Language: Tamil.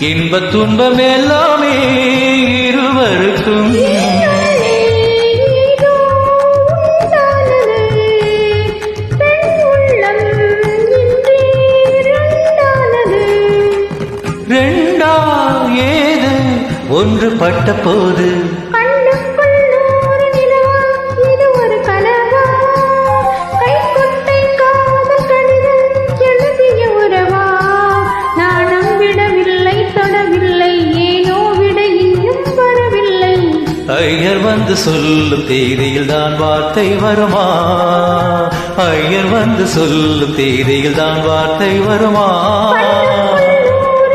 இன்பத் துன்பம் எல்லாமே இருவருக்கும். ரெண்டா ஏது ஒன்று பட்ட போது ஐயர் வந்து சொல்லும் தேதியில் தான் வார்த்தை வருமா? ஐயர் வந்து சொல்லும் தேதியில் தான் வார்த்தை வருமா?